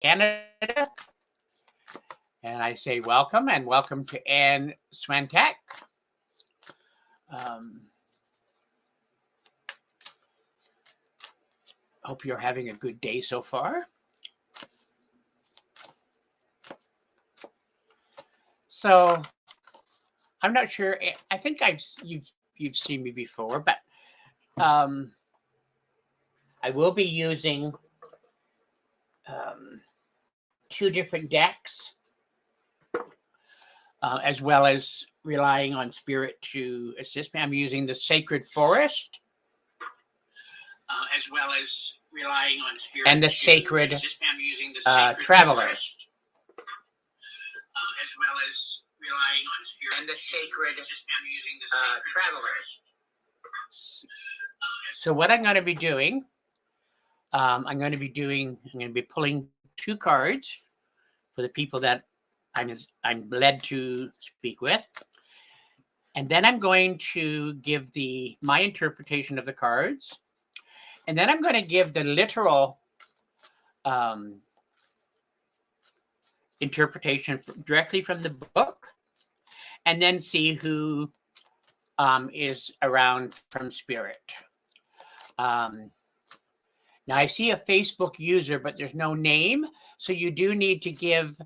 Canada. And I say welcome, and welcome to Anne Swantek. Hope you're having a good day so far. So I'm not sure. I think you've seen me before, but I will be using two different decks, as well as relying on spirit to assist me. I'm using the Sacred Forest, as well as relying on spirit and the Sacred Traveler, as well as relying on spirit and the Sacred Traveler. So what I'm going to be doing, I'm going to be pulling two cards for the people that I'm led to speak with, and then I'm going to give my interpretation of the cards, and then I'm going to give the literal interpretation directly from the book, and then see who is around from spirit. Now I see a Facebook user, but there's no name, so you do need to give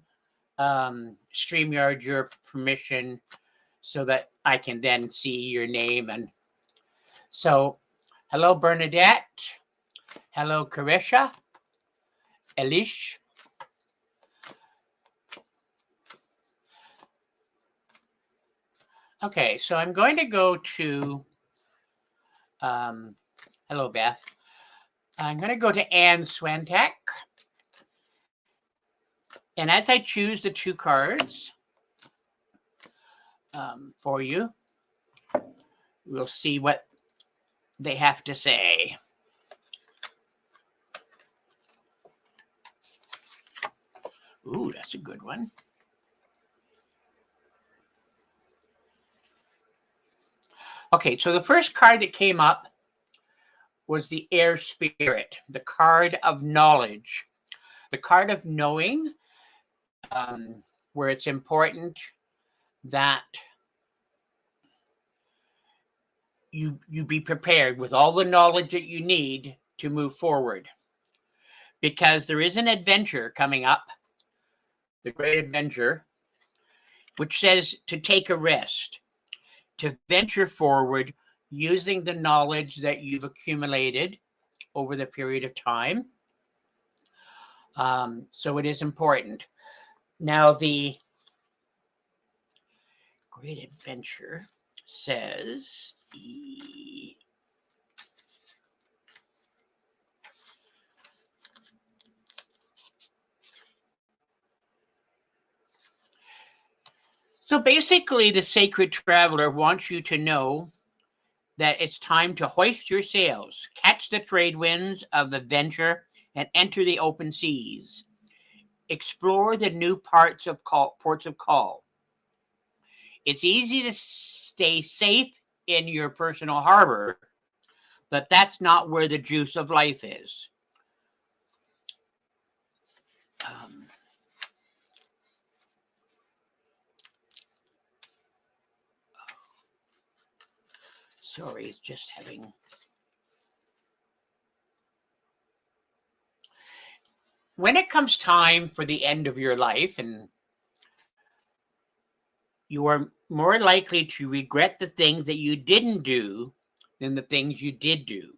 StreamYard your permission so that I can then see your name. And so, hello Bernadette, hello Carisha, Elish. Okay, so I'm going to go to, hello Beth. I'm going to go to Anne Swantek. And as I choose the two cards for you, we'll see what they have to say. Ooh, that's a good one. Okay, so the first card that came up was the Air Spirit, the card of knowledge, the card of knowing, where it's important that you be prepared with all the knowledge that you need to move forward, because there is an adventure coming up, the Great Adventure, which says to take a risk, to venture forward using the knowledge that you've accumulated over the period of time. So it is important. Now, the Great Adventure says, so basically the Sacred Traveler wants you to know that it's time to hoist your sails, catch the trade winds of adventure, and enter the open seas. Explore the new ports of call. It's easy to stay safe in your personal harbor, but that's not where the juice of life is. Sorry, it's just having... When it comes time for the end of your life, and you are more likely to regret the things that you didn't do than the things you did do.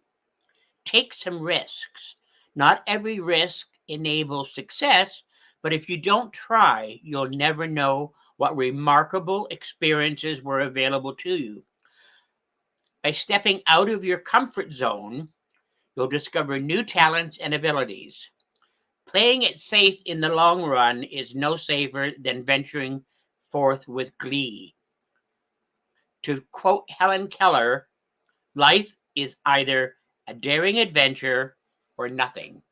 Take some risks. Not every risk enables success, but if you don't try, you'll never know what remarkable experiences were available to you. By stepping out of your comfort zone, you'll discover new talents and abilities. Playing it safe in the long run is no safer than venturing forth with glee. To quote Helen Keller, life is either a daring adventure or nothing.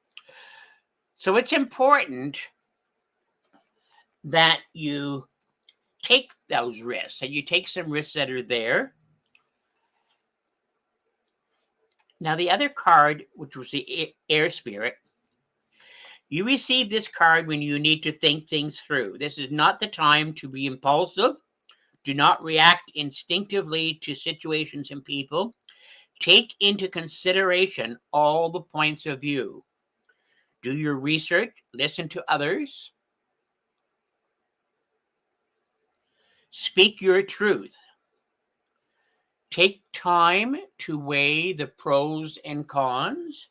So it's important that you take those risks, and you take some risks that are there. Now, the other card, which was the Air Spirit, You receive this card when you need to think things through. This is not the time to be impulsive. Do not react instinctively to situations and people. Take into consideration all the points of view. Do your research, listen to others, speak your truth. Take time to weigh the pros and cons.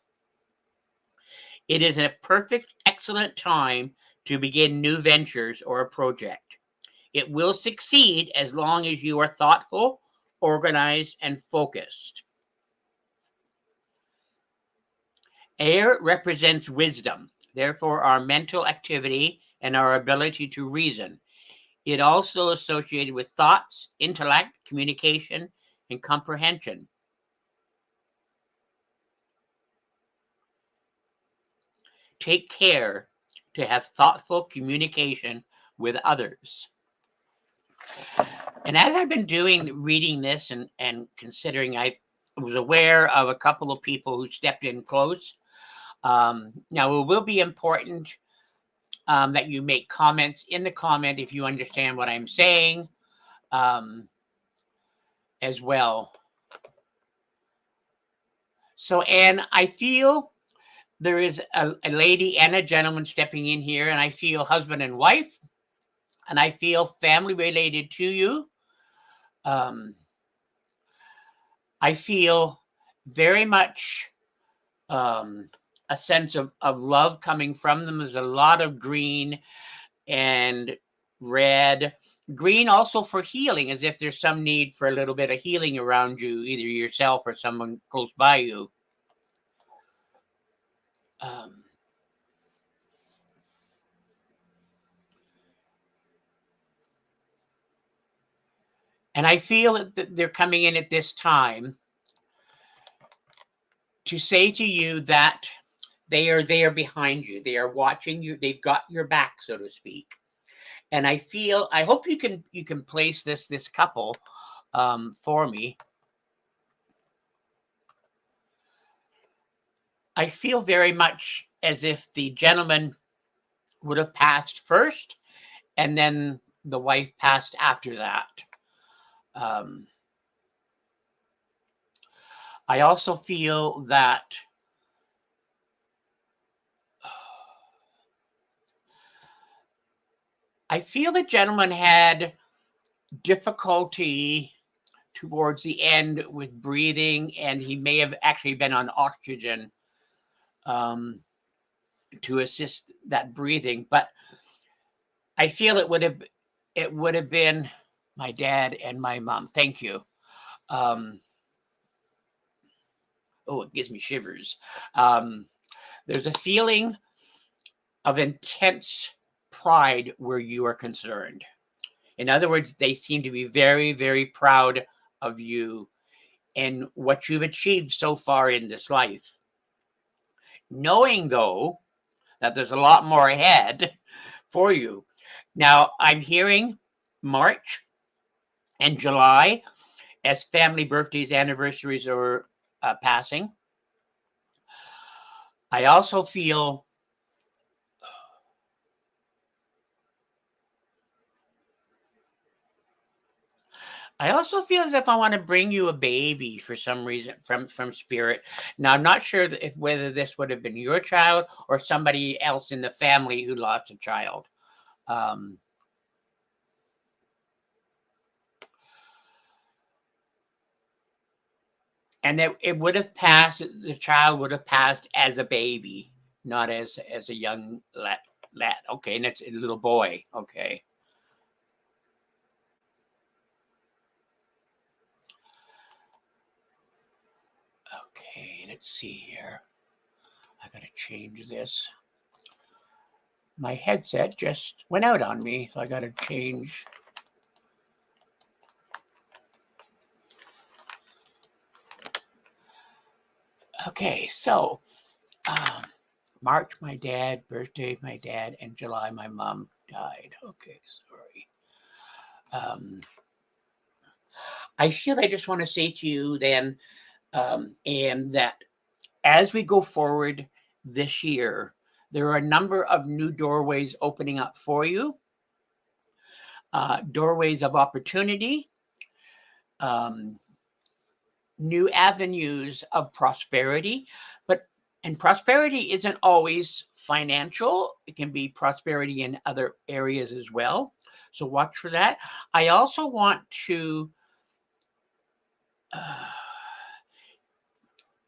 It is a perfect, excellent time to begin new ventures or a project. It will succeed as long as you are thoughtful, organized, and focused. Air represents wisdom, therefore our mental activity and our ability to reason. It also associated with thoughts, intellect, communication, and comprehension. Take care to have thoughtful communication with others. And as I've been reading this and considering, I was aware of a couple of people who stepped in close. Now, it will be important that you make comments in the comment if you understand what I'm saying as well. So, Anne, I feel there is a lady and a gentleman stepping in here, and I feel husband and wife, and I feel family related to you. I feel very much a sense of love coming from them. There's a lot of green and red. Green also for healing, as if there's some need for a little bit of healing around you, either yourself or someone close by you. And I feel that they're coming in at this time to say to you that they are there behind you. They are watching you. They've got your back, so to speak. And I hope you can place this couple for me. I feel very much as if the gentleman would have passed first, and then the wife passed after that. I also feel that the gentleman had difficulty towards the end with breathing, and he may have actually been on oxygen to assist that breathing. But I feel it would have been my dad and my mom. Thank you. It gives me shivers. There's a feeling of intense pride where you are concerned. In other words, they seem to be very, very proud of you and what you've achieved so far in this life. Knowing, though, that there's a lot more ahead for you. Now, I'm hearing March and July as family birthdays, anniversaries are passing. I also feel as if I want to bring you a baby for some reason from spirit. Now, I'm not sure whether this would have been your child or somebody else in the family who lost a child. And it would have passed. The child would have passed as a baby, not as a young lad. Okay, and it's a little boy. Okay. Okay, let's see here. I gotta change this. My headset just went out on me, so I gotta change. Okay, so March, my dad, birthday, my dad, and July, my mom died. Okay, sorry. I feel I just want to say to you then, and that as we go forward this year, There are a number of new doorways opening up for you, doorways of opportunity, new avenues of prosperity. And prosperity isn't always financial. It can be prosperity in other areas as well. So watch for that. I also want to,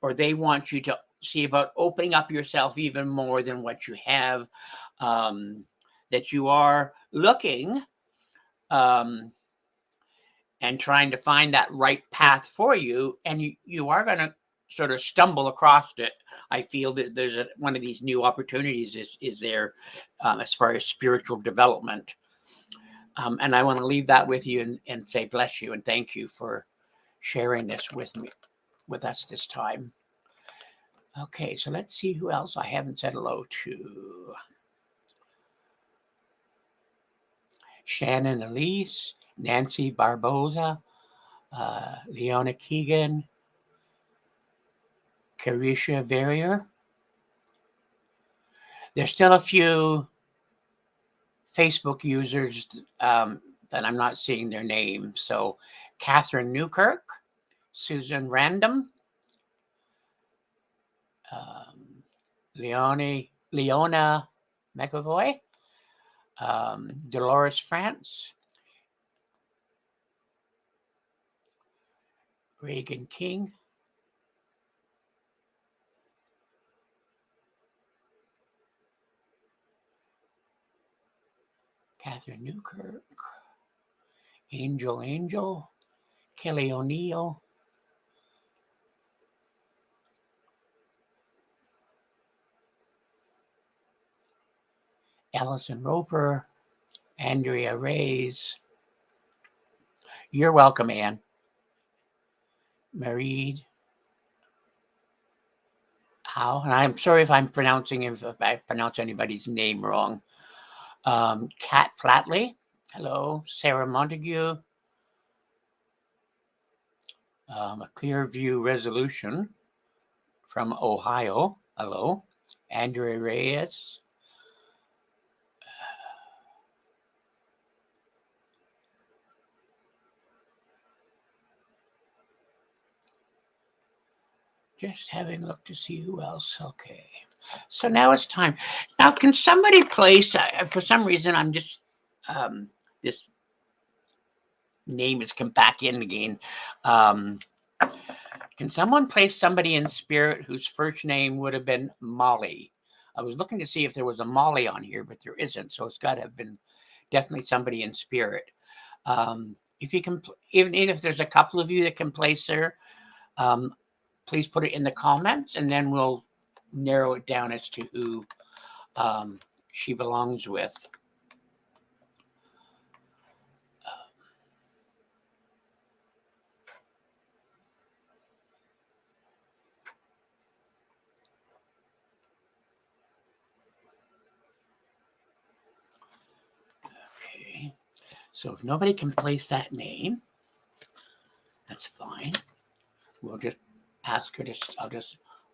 or they want you to see about opening up yourself even more than what you have, that you are looking and trying to find that right path for you. And you are going to sort of stumble across it. I feel that there's one of these new opportunities is there as far as spiritual development. And I want to leave that with you and say bless you and thank you for sharing this with us this time. Okay, so let's see who else I haven't said hello to. Shannon Elise, Nancy Barboza, Leona Keegan, Carisha Verrier. There's still a few Facebook users that I'm not seeing their names. So Catherine Newkirk, Susan Random, Leona McAvoy, Dolores France, Reagan King, Catherine Newkirk, Angel, Kelly O'Neill, Allison Roper, Andrea Reyes. You're welcome, Anne. Marie Howe, and I'm sorry if I pronounce anybody's name wrong. Kat Flatley, hello. Sarah Montague, a Clearview Resolution from Ohio, hello. Andrea Reyes, just having a look to see who else. Okay, so now it's time. Now, can somebody place? For some reason, I'm just this name has come back in again. Can someone place somebody in spirit whose first name would have been Molly? I was looking to see if there was a Molly on here, but there isn't. So it's got to have been definitely somebody in spirit. If you can, even if there's a couple of you that can place her, please put it in the comments, and then we'll narrow it down as to who she belongs with. Okay, so if nobody can place that name, that's fine. We'll just ask her to.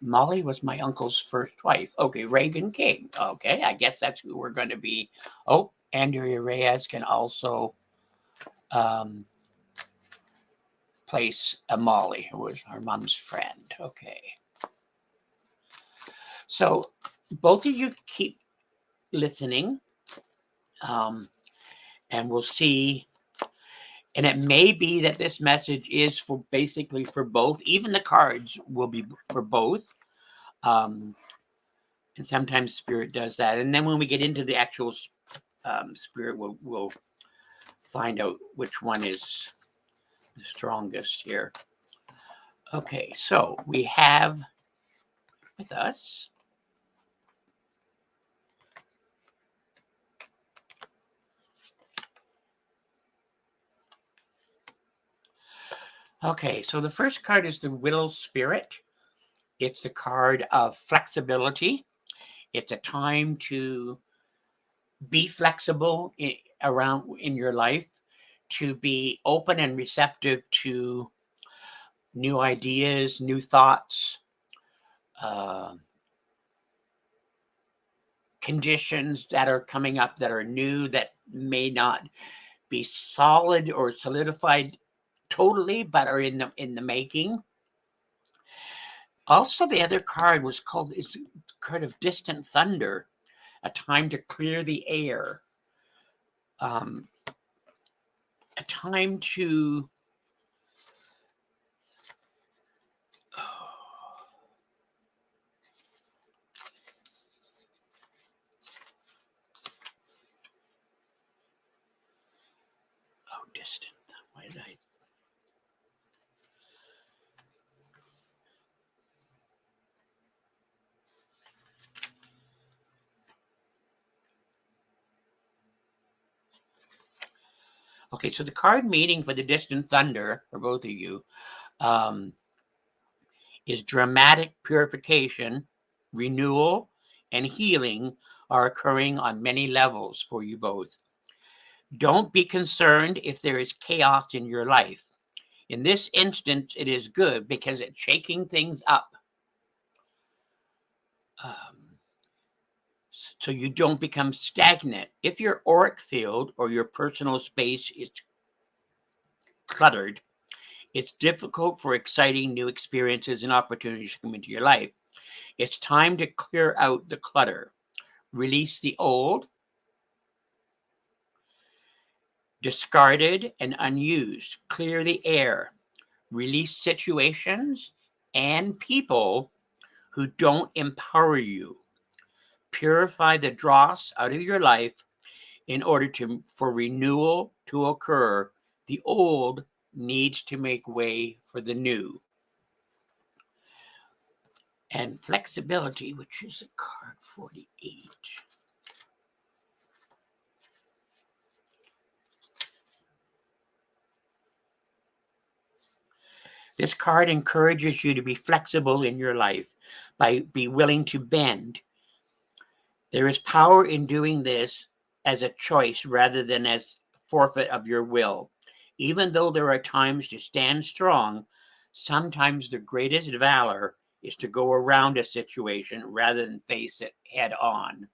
Molly was my uncle's first wife. Okay, Reagan King. Okay, I guess that's who we're going to be. Oh, Andrea Reyes can also place a Molly, who was her mom's friend. Okay. So both of you keep listening, and we'll see. And it may be that this message is for basically for both. Even the cards will be for both. And sometimes spirit does that. And then when we get into the actual spirit, we'll find out which one is the strongest here. Okay, so we have with us okay, so the first card is the Willow Spirit. It's the card of flexibility. It's a time to be flexible in your life, to be open and receptive to new ideas, new thoughts, conditions that are coming up that are new, that may not be solid or solidified totally, but are in the making. Also, the other card is a card of distant thunder, a time to clear the air, a time to distant. Why did I? Okay, so the card meaning for the distant thunder for both of you is dramatic purification, renewal, and healing are occurring on many levels for you both. Don't be concerned if there is chaos in your life. In this instance, it is good because it's shaking things up. So you don't become stagnant. If your auric field or your personal space is cluttered, it's difficult for exciting new experiences and opportunities to come into your life. It's time to clear out the clutter. Release the old, discarded, and unused. Clear the air. Release situations and people who don't empower you. Purify the dross out of your life in order for renewal to occur. The old needs to make way for the new. And flexibility, which is a card 48. This card encourages you to be flexible in your life, be willing to bend. There is power in doing this as a choice rather than as forfeit of your will. Even though there are times to stand strong, sometimes the greatest valor is to go around a situation rather than face it head on.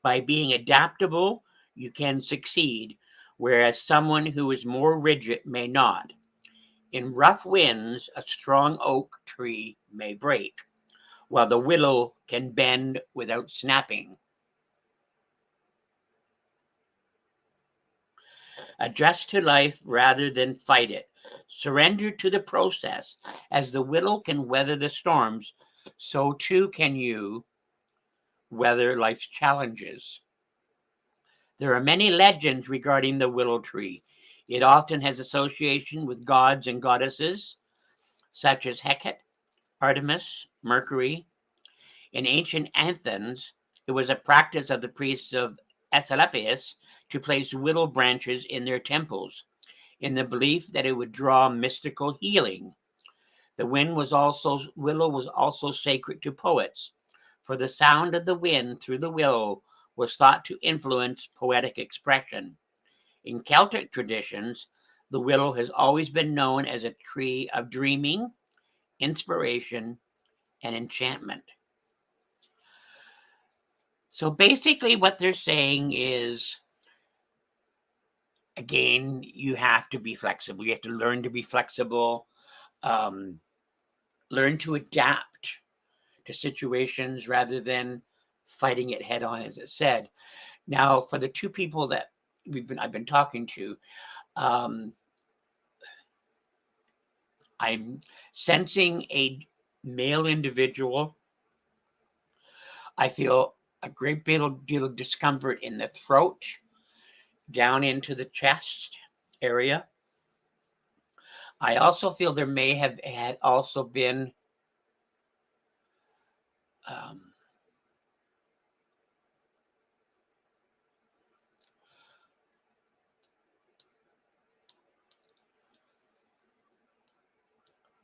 By being adaptable, you can succeed, whereas someone who is more rigid may not. In rough winds, a strong oak tree may break, while the willow can bend without snapping. Adjust to life rather than fight it. Surrender to the process. As the willow can weather the storms, so too can you weather life's challenges. There are many legends regarding the willow tree. It often has association with gods and goddesses, such as Hecate, Artemis, Mercury. In ancient Athens, it was a practice of the priests of Asclepius to place willow branches in their temples, in the belief that it would draw mystical healing. The willow was also sacred to poets, for the sound of the wind through the willow was thought to influence poetic expression. In Celtic traditions, the willow has always been known as a tree of dreaming, inspiration, and enchantment. So basically, what they're saying is, again, you have to be flexible. You have to learn to be flexible, learn to adapt to situations rather than fighting it head on, as it said. Now, for the two people that I've been talking to, I'm sensing a male individual. I feel a great deal of discomfort in the throat, down into the chest area. I also feel there may have had also been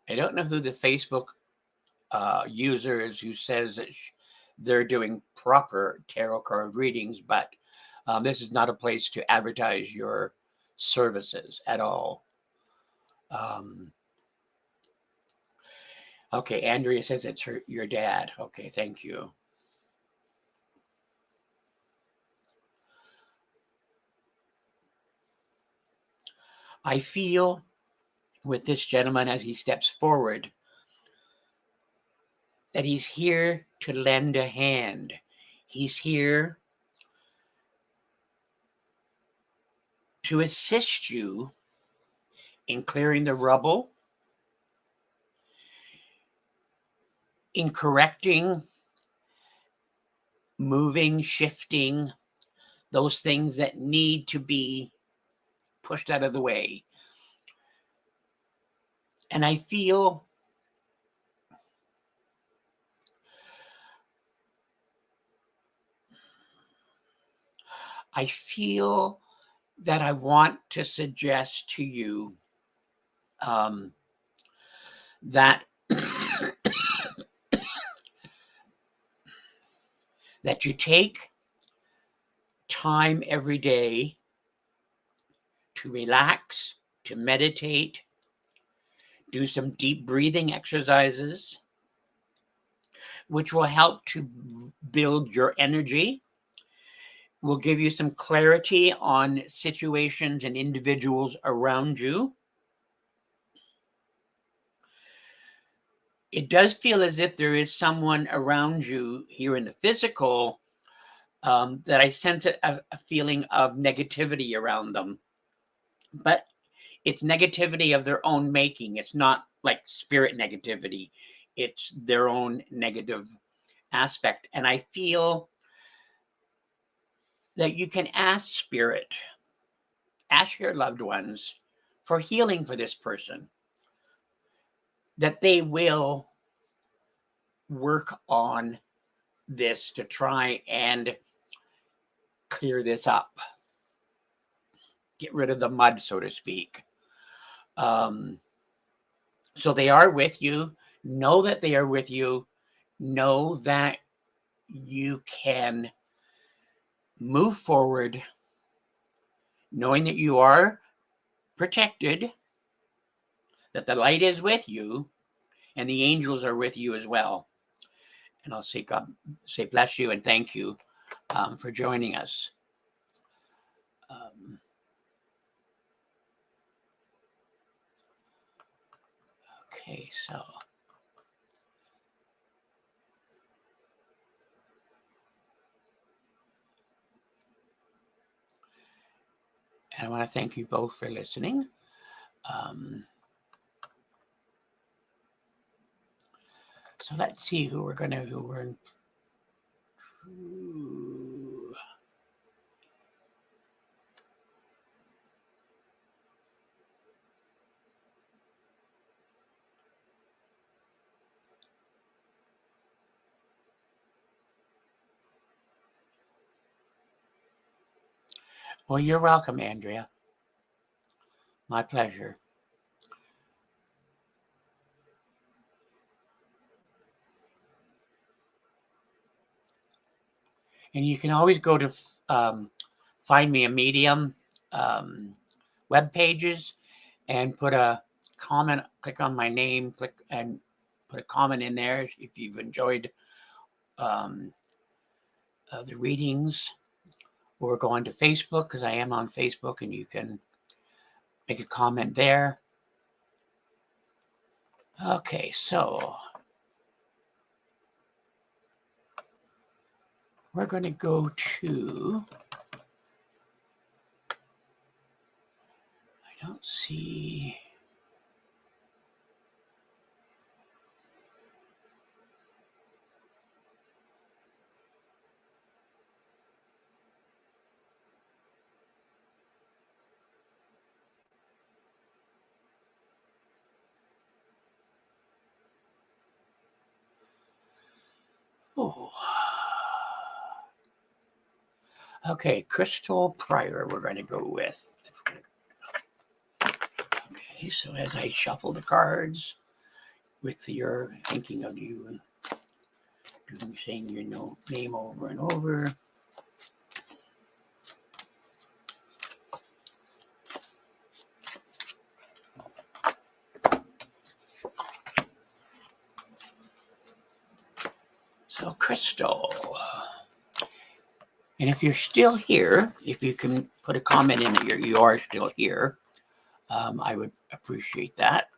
I don't know who the Facebook user is who says that they're doing proper tarot card readings, but this is not a place to advertise your services at all. Okay, Andrea says it's your dad. Okay, thank you. I feel with this gentleman as he steps forward that he's here to lend a hand. He's here to assist you in clearing the rubble, in correcting, moving, shifting, those things that need to be pushed out of the way. And I feel that I want to suggest to you that that you take time every day to relax, to meditate, do some deep breathing exercises, which will help to build your energy, will give you some clarity on situations and individuals around you. It does feel as if there is someone around you here in the physical that I sense a feeling of negativity around them. But it's negativity of their own making. It's not like spirit negativity. It's their own negative aspect. And I feel that you can ask spirit, ask your loved ones for healing for this person, that they will work on this to try and clear this up, get rid of the mud, so to speak. So they are with you. Know that they are with you. Know that you can move forward knowing that you are protected, that the light is with you, and the angels are with you as well. And I'll say God, say bless you and thank you for joining us. Okay, so and I want to thank you both for listening. So let's see who we're in. Well, you're welcome, Andrea. My pleasure. And you can always go to FindMeAMedium web pages and put a comment, click on my name, click and put a comment in there if you've enjoyed the readings, or go on to Facebook, because I am on Facebook, and you can make a comment there. Okay, so we're going to go to, I don't see, oh, okay, Crystal Pryor we're going to go with. Okay, so as I shuffle the cards with your thinking of you, saying your name over and over. So Crystal, and if you're still here, if you can put a comment in that you are still here, I would appreciate that.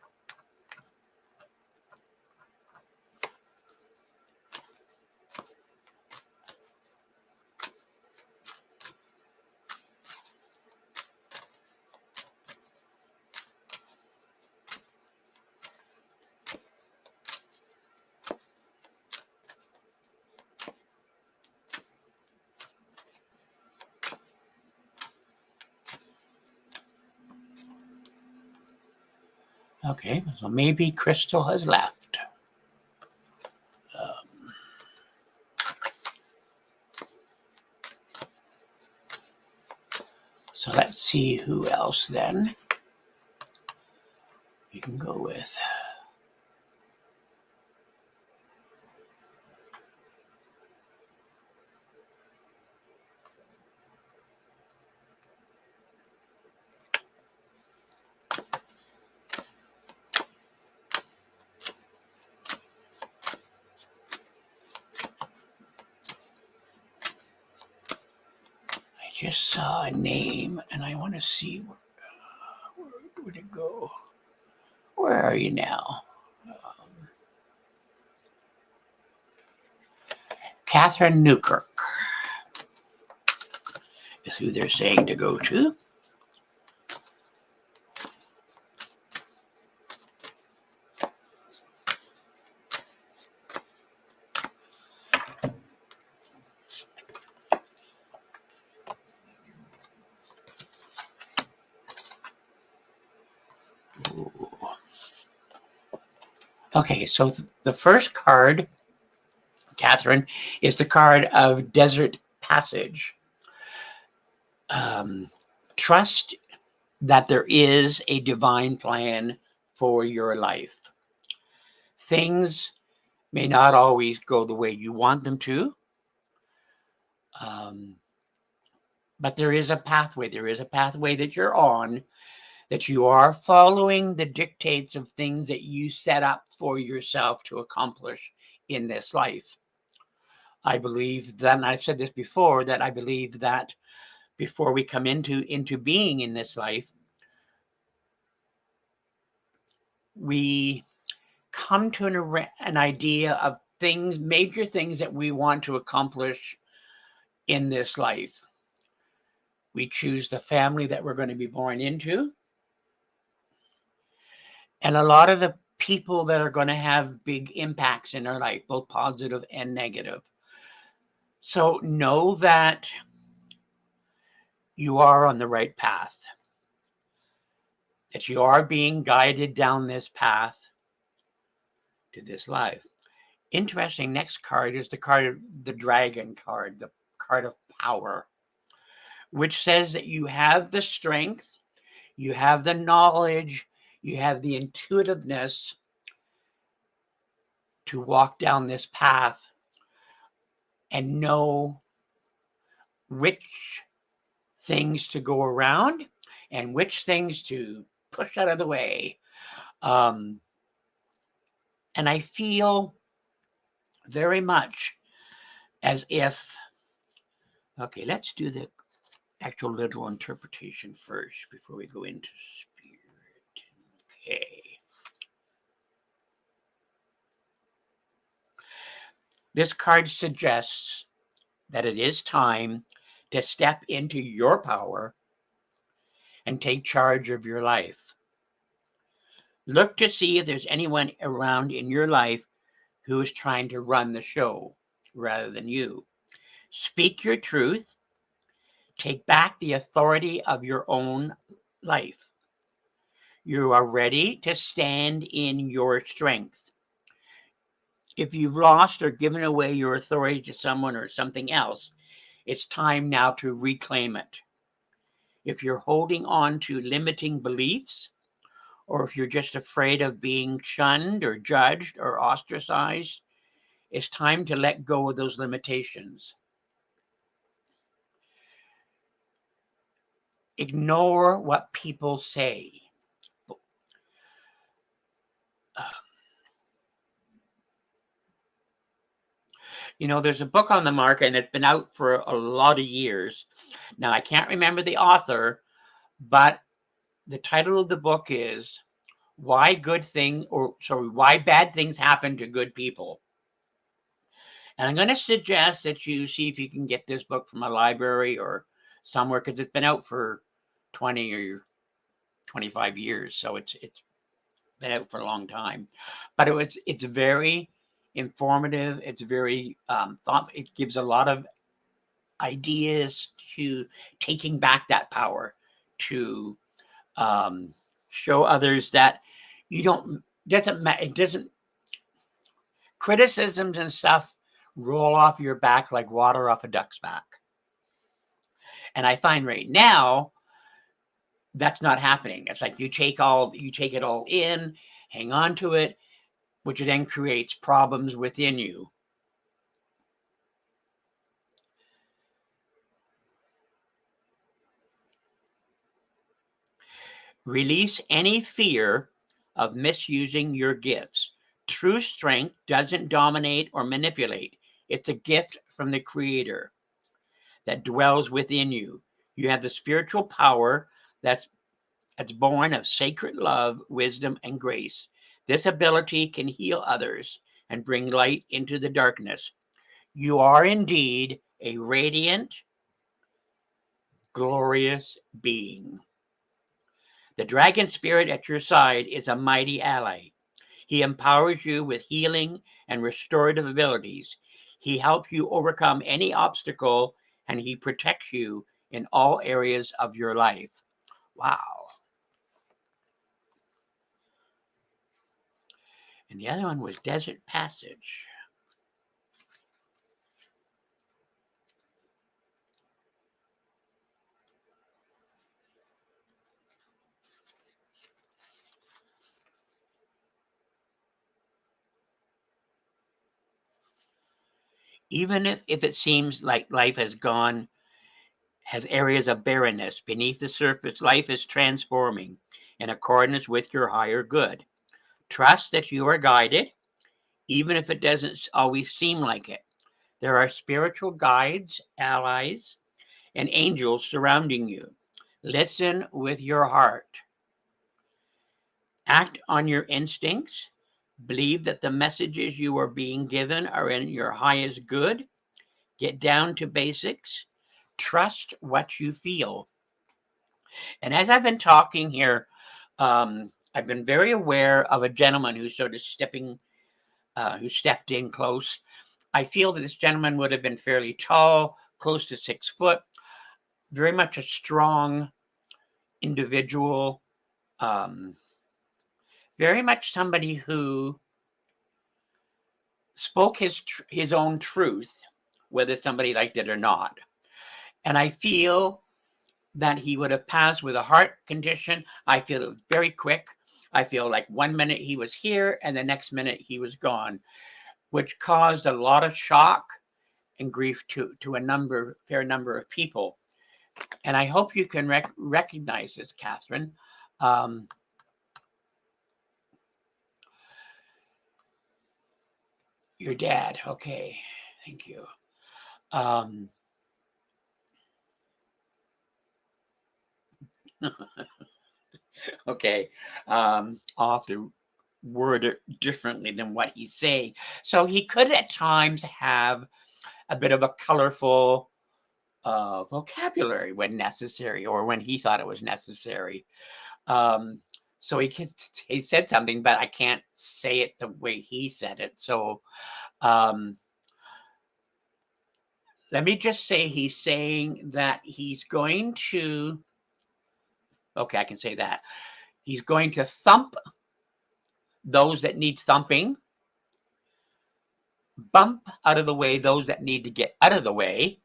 Okay, so maybe Crystal has left. So let's see who else then we can go with. I just saw a name and I want to see where would it go. Where are you now? Catherine Newkirk is who they're saying to go to. Ooh. Okay, so the first card, Catherine, is the card of Desert Passage. Trust that there is a divine plan for your life. Things may not always go the way you want them to, but there is a pathway. There is a pathway that you're on, that you are following the dictates of things that you set up for yourself to accomplish in this life. I believe that, and I've said this before, that I believe that before we come into being in this life, we come to an idea of things, major things that we want to accomplish in this life. We choose the family that we're going to be born into. And a lot of the people that are going to have big impacts in our life, both positive and negative. So know that you are on the right path, that you are being guided down this path to this life. Interesting, next card is the card of the dragon card, the card of power, which says that you have the strength, you have the knowledge, you have the intuitiveness to walk down this path and know which things to go around and which things to push out of the way. And I feel very much as if, okay, let's do the actual literal interpretation first before we go into spirit. Okay. This card suggests that it is time to step into your power and take charge of your life. Look to see if there's anyone around in your life who is trying to run the show rather than you. Speak your truth. Take back the authority of your own life. You are ready to stand in your strength. If you've lost or given away your authority to someone or something else, it's time now to reclaim it. If you're holding on to limiting beliefs, or if you're just afraid of being shunned or judged or ostracized, it's time to let go of those limitations. Ignore what people say. There's a book on the market and it's been out for a lot of years. Now, I can't remember the author, but The title of the book is Why Bad Things Happen to Good People. And I'm going to suggest that you see if you can get this book from a library or somewhere, because it's been out for 20 or 25 years. So it's been out for a long time. But it's very informative. It's very thoughtful. It gives a lot of ideas to taking back that power, to show others that you don't, doesn't matter. It doesn't, criticisms and stuff roll off your back like water off a duck's back. And I find right now that's not happening. It's like you take it all in, hang on to it, which then creates problems within you. Release any fear of misusing your gifts. True strength doesn't dominate or manipulate. It's a gift from the Creator that dwells within you. You have the spiritual power that's born of sacred love, wisdom, and grace. This ability can heal others and bring light into the darkness. You are indeed a radiant, glorious being. The dragon spirit at your side is a mighty ally. He empowers you with healing and restorative abilities. He helps you overcome any obstacle, and he protects you in all areas of your life. Wow. And the other one was Desert Passage. Even if it seems like life has areas of barrenness, beneath the surface, life is transforming in accordance with your higher good. Trust that you are guided, even if it doesn't always seem like it. There are spiritual guides, allies, and angels surrounding you. Listen with your heart. Act on your instincts. Believe that the messages you are being given are in your highest good. Get down to basics. Trust what you feel. And as I've been talking here, I've been very aware of a gentleman who's sort of who stepped in close. I feel that this gentleman would have been fairly tall, close to 6 foot, very much a strong individual, very much somebody who spoke his own truth, whether somebody liked it or not. And I feel that he would have passed with a heart condition. I feel it was very quick. I feel like 1 minute he was here and the next minute he was gone, which caused a lot of shock and grief to a fair number of people. And I hope you can recognize this, Catherine. Your dad. Okay. Thank you. Okay. I'll have to word it differently than what he's saying. So he could at times have a bit of a colorful vocabulary when necessary, or when he thought it was necessary. So he said something, but I can't say it the way he said it. So let me just say he's saying that he's going to, okay, I can say that. He's going to thump those that need thumping, bump out of the way those that need to get out of the way,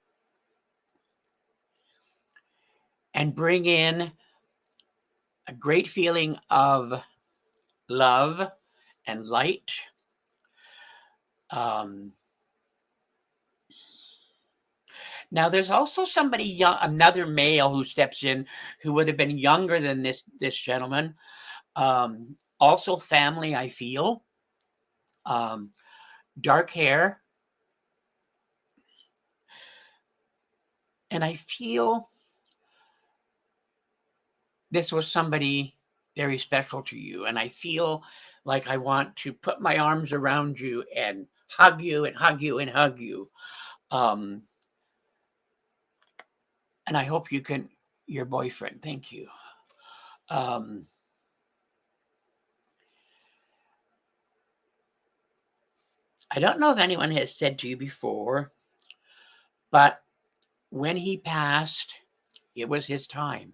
and bring in a great feeling of love and light. Now, there's also somebody young, another male who steps in, who would have been younger than this gentleman. Also, family, I feel. Dark hair. And I feel this was somebody very special to you. And I feel like I want to put my arms around you and hug you and hug you and hug you. And I hope you can, your boyfriend, thank you. I don't know if anyone has said to you before, but when he passed, it was his time.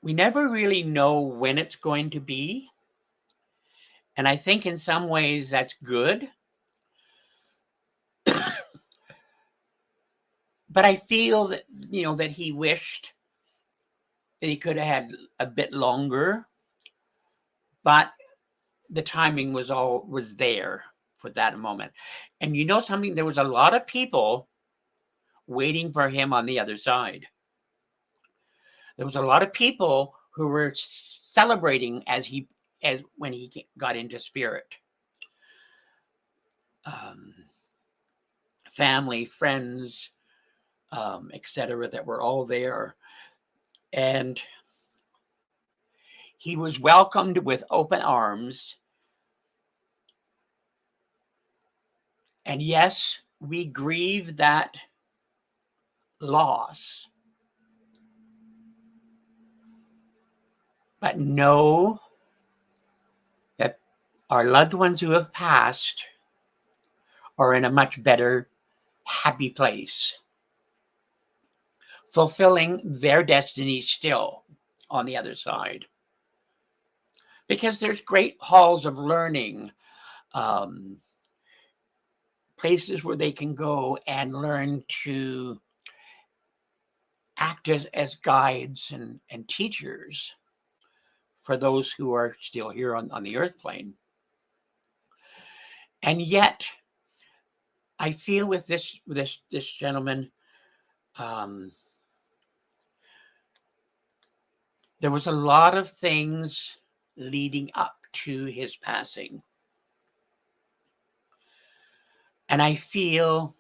We never really know when it's going to be. And I think in some ways that's good. But I feel that, that he wished that he could have had a bit longer. But the timing was there for that moment. And you know something? There was a lot of people waiting for him on the other side. There was a lot of people who were celebrating as when he got into spirit. Family, friends, etc., that were all there. And he was welcomed with open arms. And yes, we grieve that loss. But know that our loved ones who have passed are in a much better, happy place, fulfilling their destiny still on the other side. Because there's great halls of learning, places where they can go and learn to act as guides and teachers for those who are still here on the earth plane. And yet, I feel with this gentleman, there was a lot of things leading up to his passing. And I feel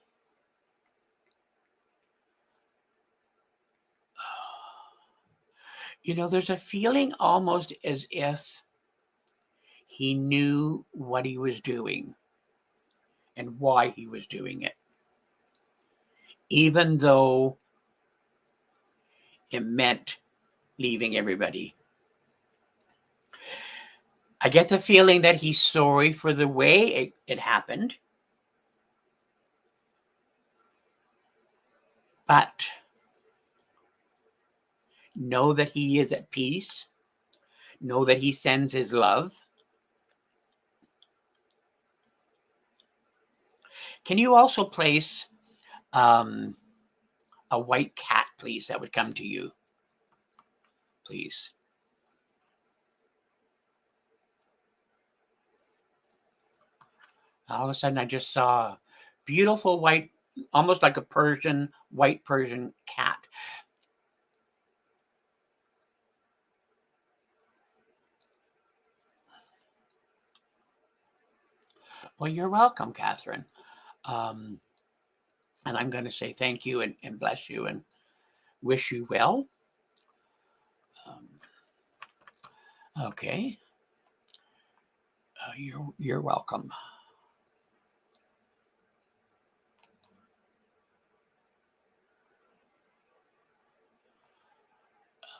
there's a feeling almost as if he knew what he was doing and why he was doing it, even though it meant leaving everybody. I get the feeling that he's sorry for the way it happened. But know that he is at peace. Know that he sends his love. Can you also place a white cat, please, that would come to you? Please. All of a sudden, I just saw a beautiful white, almost like a white Persian cat. Well, you're welcome, Catherine. And I'm going to say thank you and bless you and wish you well. Okay. You're welcome.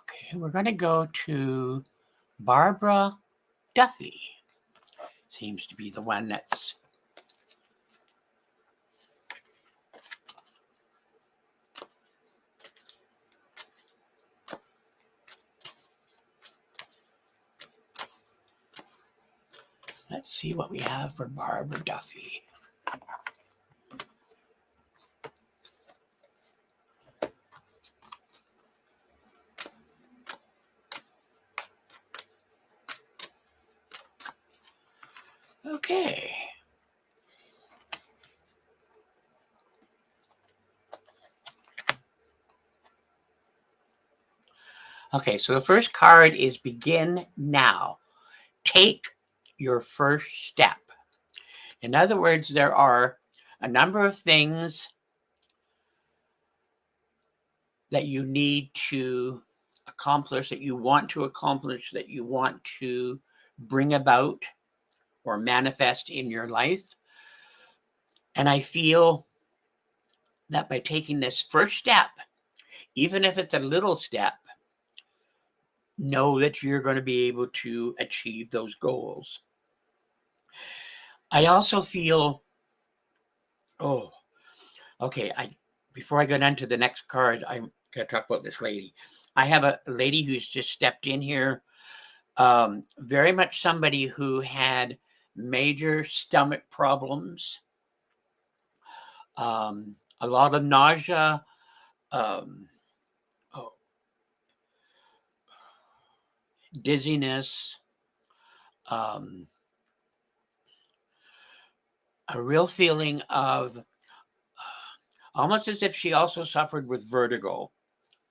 Okay, we're going to go to Barbara Duffy. Seems to be the one that's let's see what we have for Barbara Duffy. Okay. Okay, so the first card is Begin Now. Take your first step. In other words, there are a number of things that you need to accomplish, that you want to accomplish, that you want to bring about or manifest in your life. And I feel that by taking this first step, even if it's a little step, know that you're going to be able to achieve those goals. I also feel, oh, okay, before I go down to the next card, I'm going to talk about this lady. I have a lady who's just stepped in here, very much somebody who had major stomach problems, a lot of nausea, um, oh, dizziness, um, a real feeling of almost as if she also suffered with vertigo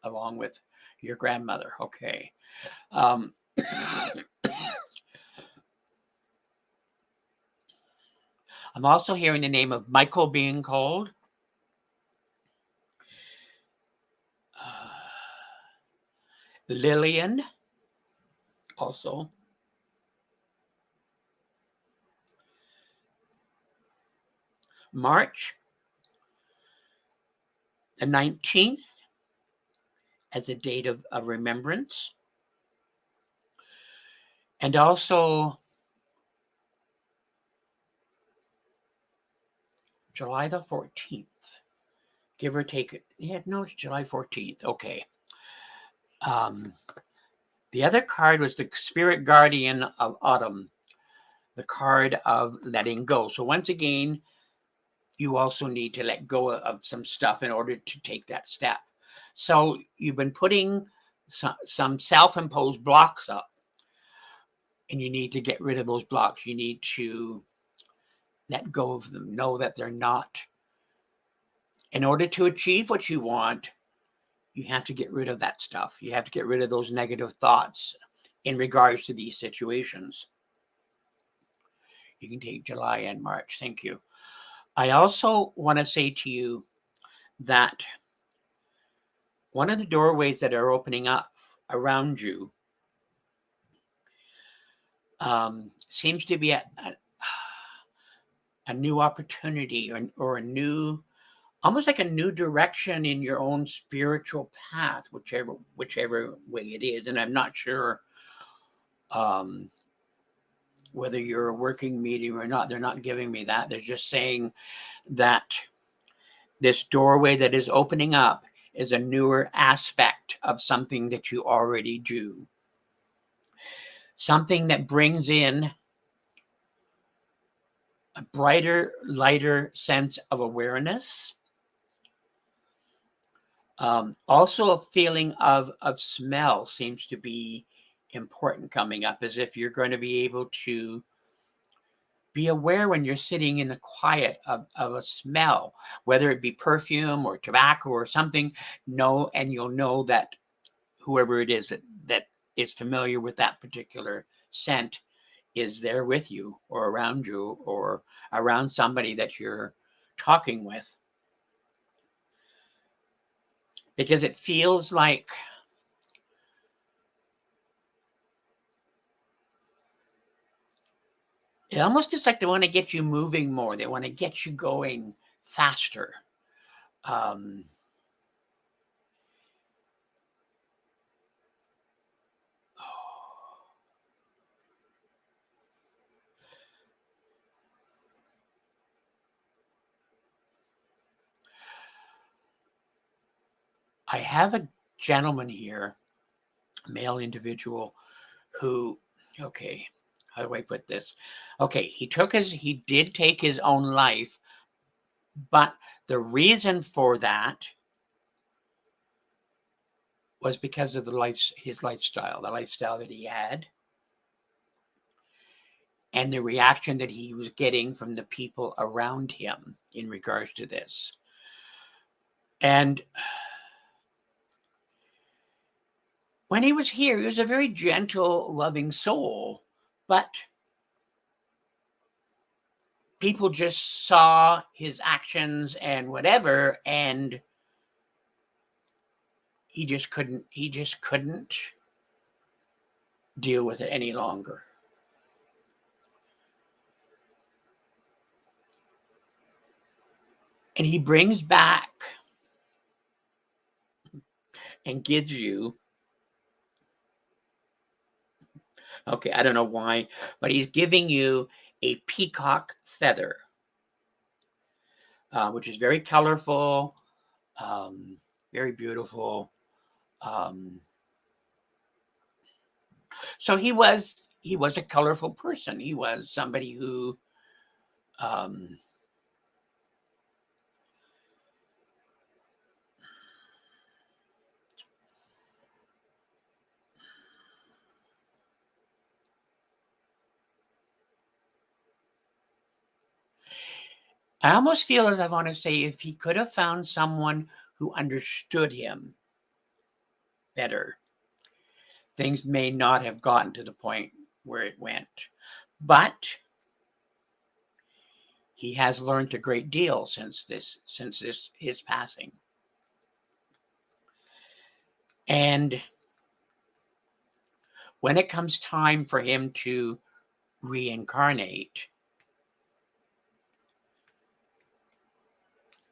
along with your grandmother. Okay. Um, I'm also hearing the name of Michael being called. Lillian also. March the 19th as a date of remembrance. And also July the 14th, give or take. Yeah, no, it's July 14th. Okay. The other card was the Spirit Guardian of Autumn, the card of letting go. So once again, you also need to let go of some stuff in order to take that step. So you've been putting some self-imposed blocks up, and you need to get rid of those blocks. You need to let go of them. Know that they're not. In order to achieve what you want, you have to get rid of that stuff. You have to get rid of those negative thoughts in regards to these situations. You can take July and March. Thank you. I also want to say to you that one of the doorways that are opening up around you seems to be a new opportunity or a new, almost like a new direction in your own spiritual path, whichever way it is. And I'm not sure whether you're a working medium or not. They're not giving me that. They're just saying that this doorway that is opening up is a newer aspect of something that you already do. Something that brings in a brighter, lighter sense of awareness. Also, a feeling of smell seems to be important coming up, as if you're going to be able to be aware when you're sitting in the quiet of a smell, whether it be perfume or tobacco or something. And you'll know that whoever it is that is familiar with that particular scent is there with you or around somebody that you're talking with. Because it feels like it almost feels like they want to get you moving more. They want to get you going faster. I have a gentleman here, a male individual, who, okay, how do I put this? Okay, he did take his own life, but the reason for that was because of his lifestyle, the lifestyle that he had, and the reaction that he was getting from the people around him in regards to this. And when he was here, he was a very gentle, loving soul, but people just saw his actions and whatever, and he just couldn't deal with it any longer. And he brings back and gives you, okay, I don't know why, but he's giving you a peacock feather, which is very colorful, very beautiful. So he was a colorful person. He was somebody who um, I almost feel as I want to say if he could have found someone who understood him better, things may not have gotten to the point where it went. But he has learned a great deal since his passing. And when it comes time for him to reincarnate,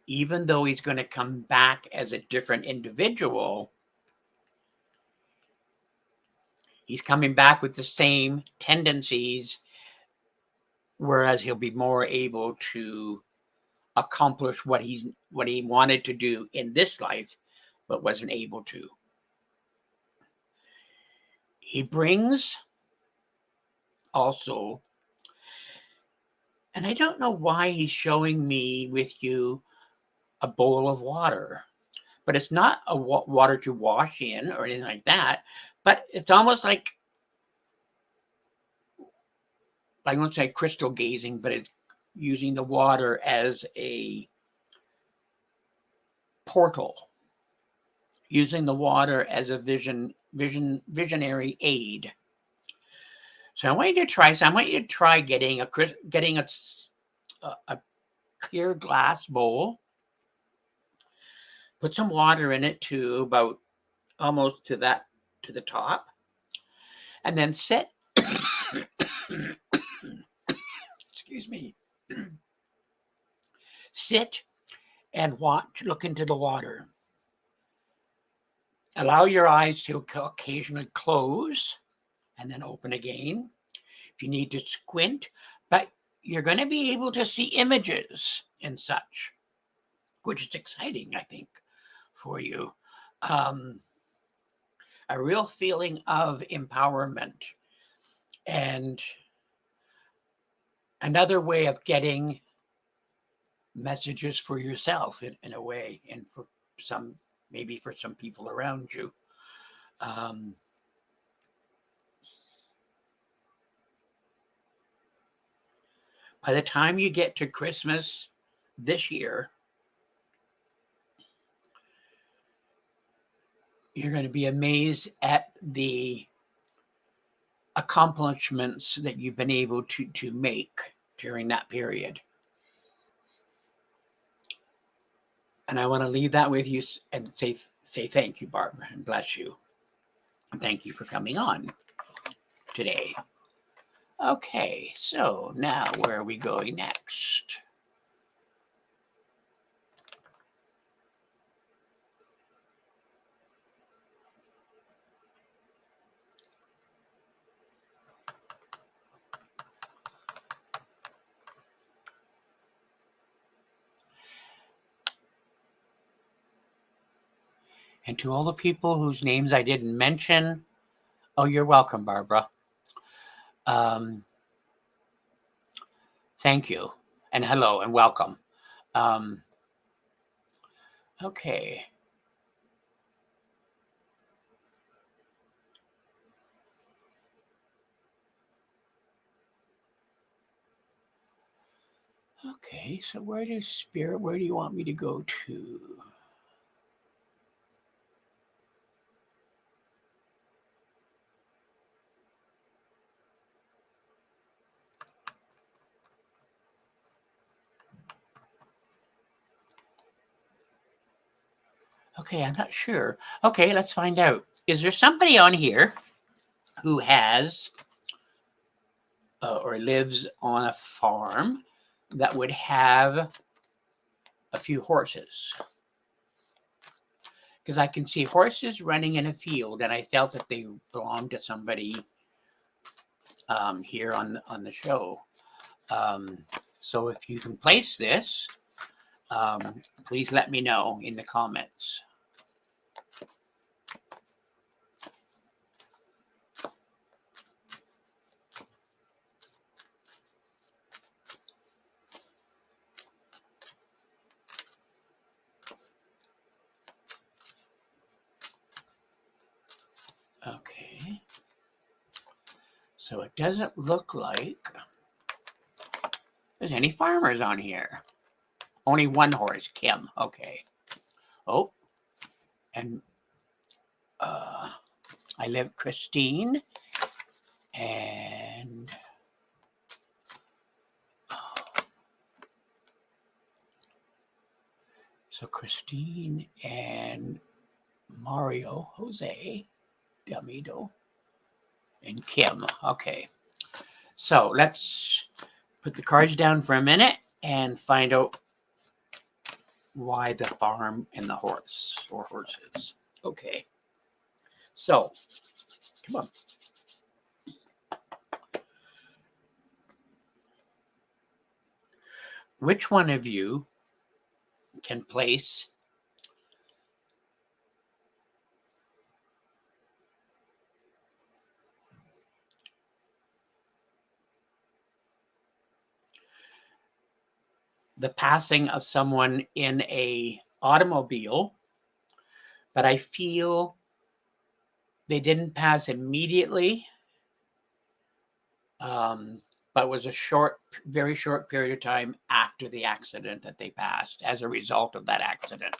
even though he's going to come back as a different individual, he's coming back with the same tendencies, whereas he'll be more able to accomplish what he wanted to do in this life, but wasn't able to. He brings also, and I don't know why he's showing me with you a bowl of water, but it's not a water to wash in or anything like that, but it's almost like, I won't say crystal gazing, but it's using the water as a portal, using the water as a visionary aid. So I want you to try. So I want you to try getting a clear glass bowl. Put some water in it to about almost to the top, and then sit. Excuse me. Sit and watch. Look into the water. Allow your eyes to occasionally close and then open again. If you need to squint, but you're going to be able to see images and such, which is exciting, I think, for you. A real feeling of empowerment and another way of getting messages for yourself in a way, and for some, maybe for some people around you. By the time you get to Christmas this year, you're going to be amazed at the accomplishments that you've been able to make during that period. And I want to leave that with you and say thank you, Barbara, and bless you. And thank you for coming on today. Okay, so now where are we going next? And to all the people whose names I didn't mention, oh, you're welcome, Barbara. Thank you, and hello, and welcome. Okay. Okay, so where do you want me to go to? Okay, I'm not sure. Okay, let's find out. Is there somebody on here who has or lives on a farm that would have a few horses? Because I can see horses running in a field, and I felt that they belonged to somebody here on the show. So if you can place this, please let me know in the comments. Okay. So it doesn't look like there's any farmers on here. Only one horse, Kim. Okay. Oh, and I live Christine and so Christine and Mario, Jose, D'Amido, and Kim. Okay. So let's put the cards down for a minute and find out why the farm and the horse or horses. Okay. So, come on. Which one of you can place the passing of someone in a automobile, but I feel they didn't pass immediately, but was a short, very short period of time after the accident that they passed as a result of that accident.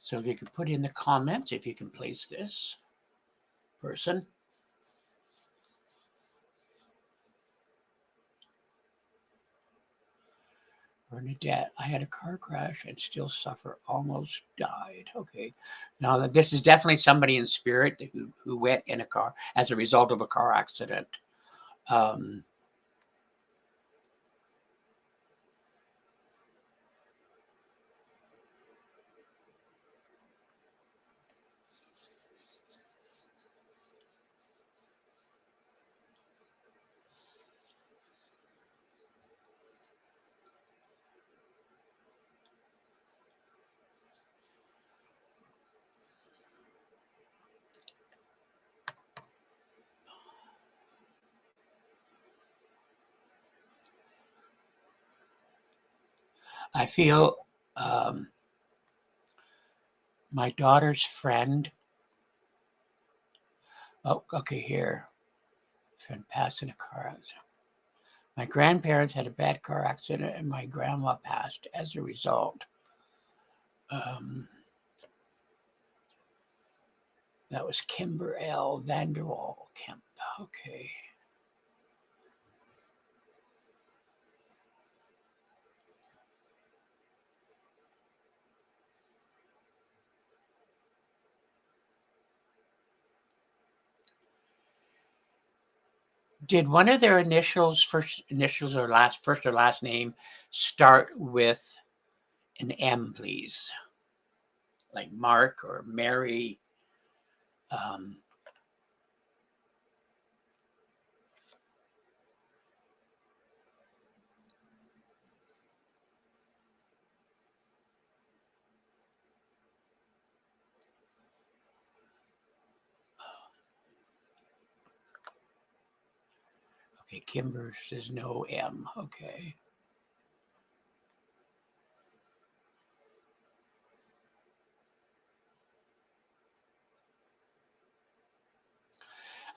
So if you could put in the comments, if you can place this person. Bernadette, I had a car crash and still suffer, almost died. Okay. Now that this is definitely somebody in spirit who went in a car as a result of a car accident. I feel my daughter's friend. Oh, okay, here. Friend passed in a car accident. My grandparents had a bad car accident and my grandma passed as a result. That was Kimber L. Vanderwall Kemp. Okay. Did one of their initials, first or last name, start with an M, please? Like Mark or Mary? Okay, Kimber says no M. Okay.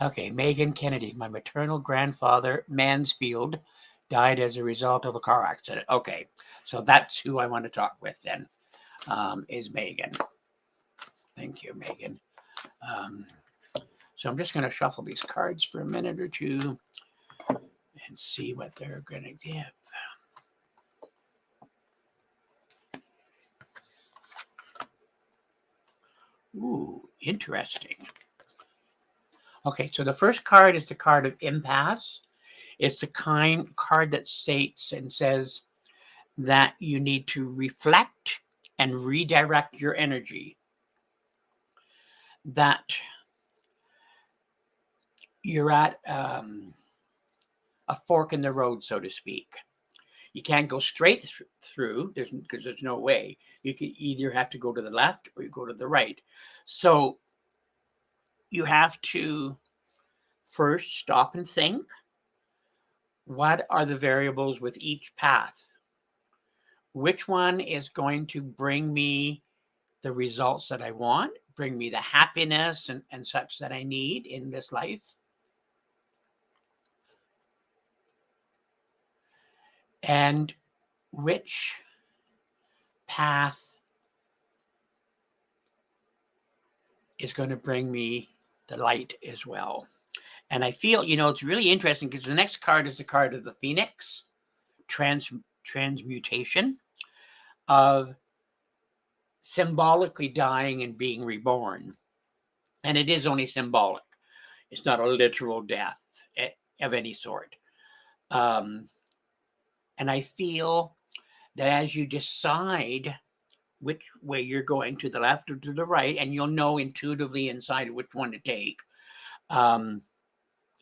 Okay, Megan Kennedy, my maternal grandfather, Mansfield, died as a result of a car accident. Okay, so that's who I want to talk with then, is Megan. Thank you, Megan. So I'm just going to shuffle these cards for a minute or two and see what they're going to give. Ooh, interesting. Okay, so the first card is the card of impasse. It's the kind card that states and says that you need to reflect and redirect your energy. That you're at a fork in the road, so to speak. You can't go straight through because there's no way. You can either have to go to the left or you go to the right. So you have to first stop and think, what are the variables with each path? Which one is going to bring me the results that I want, bring me the happiness and such that I need in this life? And which path is going to bring me the light as well? And I feel, it's really interesting because the next card is the card of the Phoenix, transmutation, of symbolically dying and being reborn. And it is only symbolic. It's not a literal death of any sort. And I feel that as you decide which way you're going, to the left or to the right, and you'll know intuitively inside which one to take,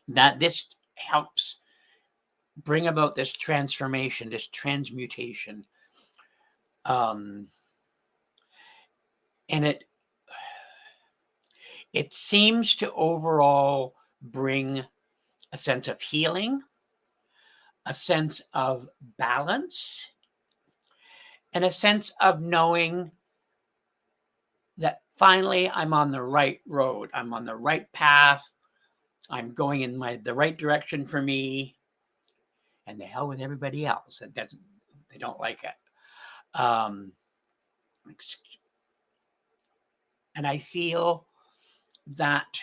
that this helps bring about this transformation, this transmutation. And it seems to overall bring a sense of healing, a sense of balance, and a sense of knowing that finally I'm on the right road. I'm on the right path. I'm going in the right direction for me. And the hell with everybody else. They don't like it. And I feel that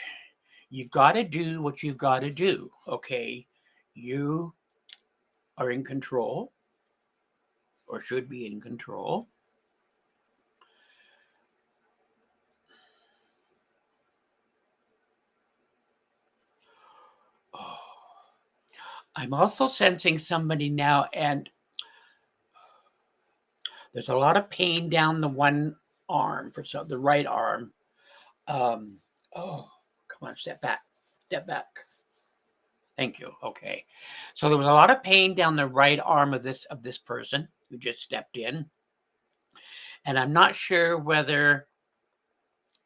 you've got to do what you've got to do. Okay. You are in control, or should be in control. Oh. I'm also sensing somebody now, and there's a lot of pain down the one arm, the right arm. Oh, come on, step back. Thank you. Okay. So there was a lot of pain down the right arm of this person who just stepped in. And I'm not sure whether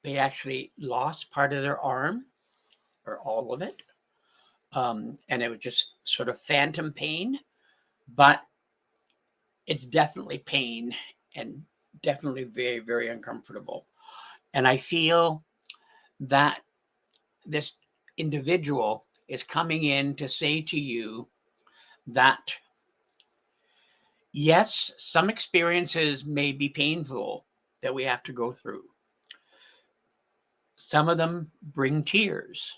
they actually lost part of their arm or all of it. And it was just sort of phantom pain, but it's definitely pain and definitely very, very uncomfortable. And I feel that this individual is coming in to say to you that, yes, some experiences may be painful that we have to go through. Some of them bring tears.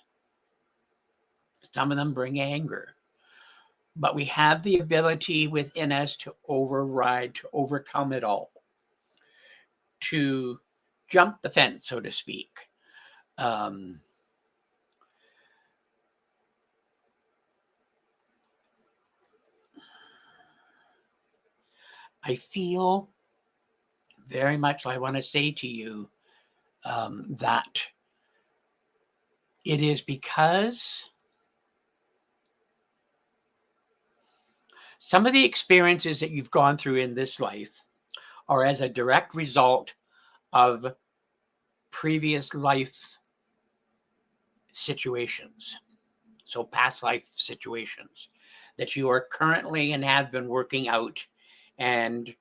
Some of them bring anger. But we have the ability within us to override, to overcome it all, to jump the fence, so to speak. I feel very much, I want to say to you that it is because some of the experiences that you've gone through in this life are as a direct result of previous life situations. So past life situations that you are currently and have been working out and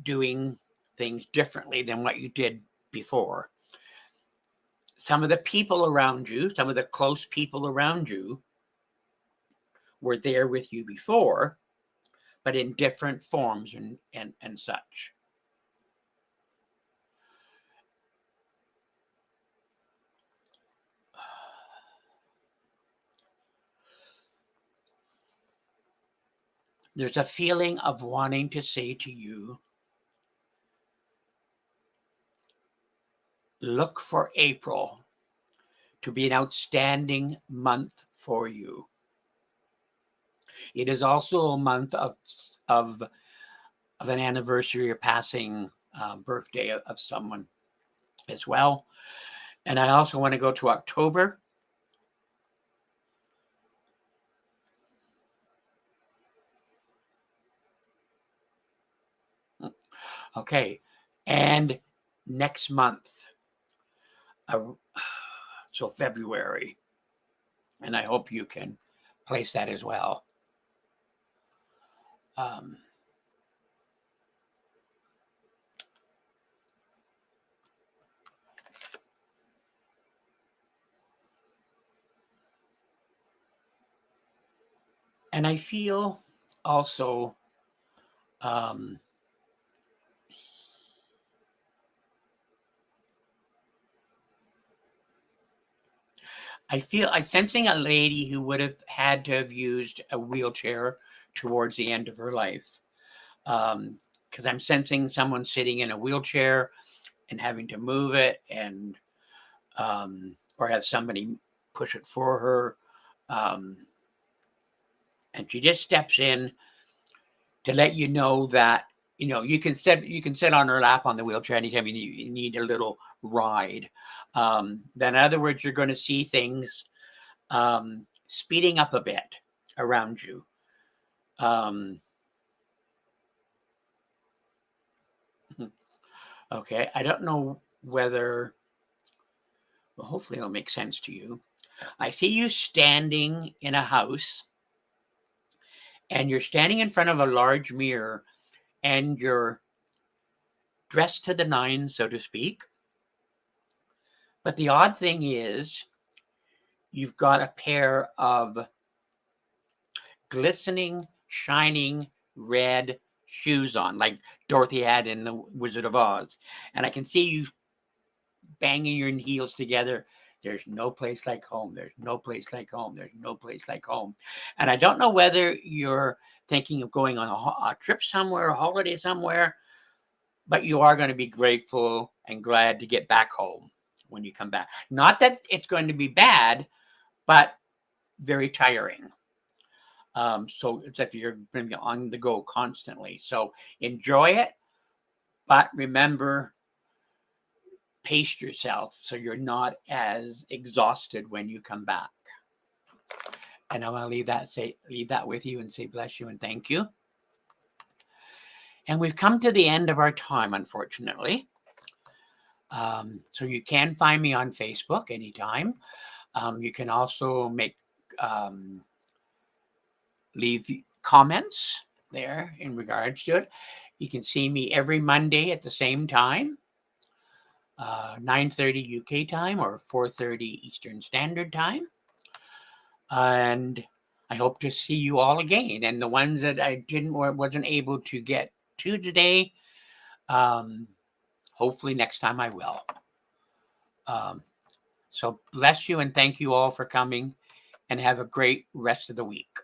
doing things differently than what you did before. Some of the people around you, some of the close people around you were there with you before, but in different forms and such. There's a feeling of wanting to say to you, look for April to be an outstanding month for you. It is also a month of an anniversary or passing birthday of someone as well. And I also want to go to October. Okay. And next month, so February. And I hope you can place that as well. And I feel also I'm sensing a lady who would have had to have used a wheelchair towards the end of her life. Because I'm sensing someone sitting in a wheelchair and having to move it, and or have somebody push it for her. And she just steps in to let you know that you can sit on her lap on the wheelchair anytime you need a little ride. Then in other words, you're going to see things speeding up a bit around you. Okay, I don't know whether, well, hopefully it'll make sense to you. I see you standing in a house, and you're standing in front of a large mirror, and you're dressed to the nines, so to speak. But the odd thing is, you've got a pair of glistening, shining red shoes on, like Dorothy had in The Wizard of Oz. And I can see you banging your heels together. There's no place like home. There's no place like home. There's no place like home. And I don't know whether you're thinking of going on a trip somewhere, a holiday somewhere, but you are going to be grateful and glad to get back home when you come back. Not that it's going to be bad, but very tiring. So it's if you're going to be on the go constantly. So enjoy it, but remember, pace yourself so you're not as exhausted when you come back. And I'm going to leave that with you and say bless you and thank you. And we've come to the end of our time, unfortunately. So you can find me on Facebook anytime. You can also leave comments there in regards to it. You can see me every Monday at the same time, 9:30 UK time or 4:30 Eastern Standard Time. And I hope to see you all again. And the ones that I wasn't able to get to today, hopefully next time I will. So bless you and thank you all for coming, and have a great rest of the week.